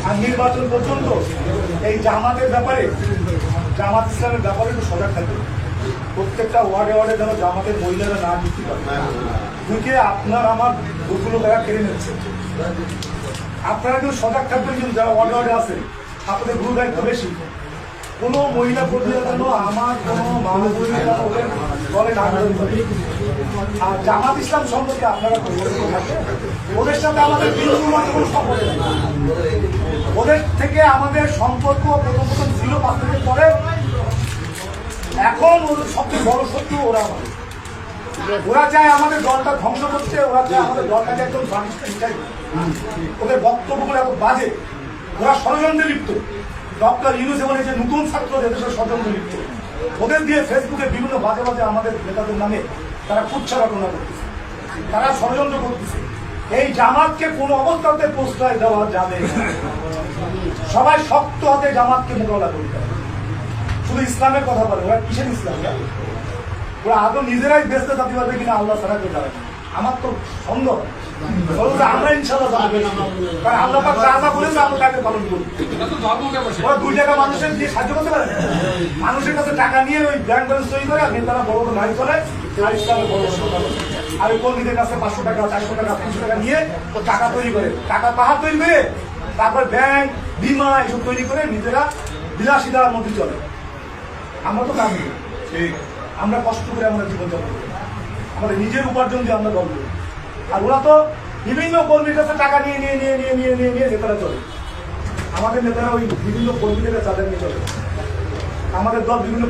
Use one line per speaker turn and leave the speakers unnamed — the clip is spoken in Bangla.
আর নির্বাচন পর্যন্ত এই জামাতের ব্যাপারে, জামাত ইসলামের ব্যাপারে একটু সজাগ থাকবে। প্রত্যেকটা ওয়ার্ডে ওয়ার্ডে যেন জামাতের মহিলারা না ঢুকতে পারে, ঢুকে আপনার আমার ভোটগুলো তারা কেড়ে নিচ্ছে। আপনারা কেউ সজাগ থাকবেন, কিন্তু যারা ওয়ার্ডে ওয়ার্ডে আছেন আপনাদের গুরু দায়িত্ব বেশি। কোনো মহিলা কর্মীরা যেন আমার কোনো ওদের দলে না করে। আর জামাত ইসলাম সম্পর্কে আপনারা ওদের সাথে আমাদের বিন্দুমাত্র কোনো সম্পর্ক নেই। ওদের থেকে আমাদের সম্পর্ক প্রথম 0-5 থেকে পরে। এখন ওদের সবচেয়ে বড় শত্রু ওরা আমাদের। ওরা চায় আমাদের দলটা ধ্বংস করতে, ওরা চায় আমাদের দলটাকে একদম ওদের বক্তব্যগুলো এত বাজে। ওরা ষড়যন্ত্রে লিপ্ত। ডক্টর ইউনূস এবং এই যে নতুন ছাত্র দেশের ষড়যন্ত্রে লিপ্ত। ওদের দিয়ে ফেসবুকে বিভিন্ন বাজে বাজে আমাদের নেতাদের নামে তারা কুচ্ছা রটনা করতেছে, তারা ষড়যন্ত্র করতেছে। এই জামাতকে কোনো অবস্থাতে প্রশ্রয় দেওয়া যাবে না। সবাই শক্ত হাতে জামাতকে মোকাবেলা করতে হবে। শুধু ইসলামের কথা বলে, ওরা কিসের ইসলাম? ওরা আদৌ নিজেরাই বেঁচতে থাকতে পারবে কিনা আল্লাহ ছাড়া কেউ যাবে না। আমার তো সন্দেহ। আমরা ইনশাল্লাহ যাবো, কারণ আল্লাহ পাক যা যা বলেছে আমরা তাকে পালন করি। ওরা 2 টাকা মানুষের দিয়ে সাহায্য করতে পারে। মানুষের কাছে টাকা নিয়ে ওই ব্যাংক ব্যালেন্স তৈরি করে, আর নেতারা বড় বড় গাড়ি চলে, আর ইসলামের বড় আর ওই কর্মীদের কাছে 500 টাকা 400 টাকা 500 টাকা নিয়ে ও টাকা তৈরি করে, টাকা পাহাড় তৈরি করে, তারপর ব্যাংক বিমা এসব তৈরি করে নিজেরা বিলাসিতার মধ্যে চলে। আমরা তো কাজ করি, আমরা কষ্ট করে আমরা জীবনযাপন করি, আমাদের নিজের উপার্জন দিয়ে আমরা গল্প করি। আর ওরা তো বিভিন্ন কর্মীর কাছে টাকা নিয়ে নিয়ে নিয়ে নিয়ে নিয়ে নিয়ে নিয়ে নেতারা চলে। আমাদের নেতারা ওই বিভিন্ন কর্মীদের চাঁদের নিয়ে চলে। আমাদের দল বিভিন্ন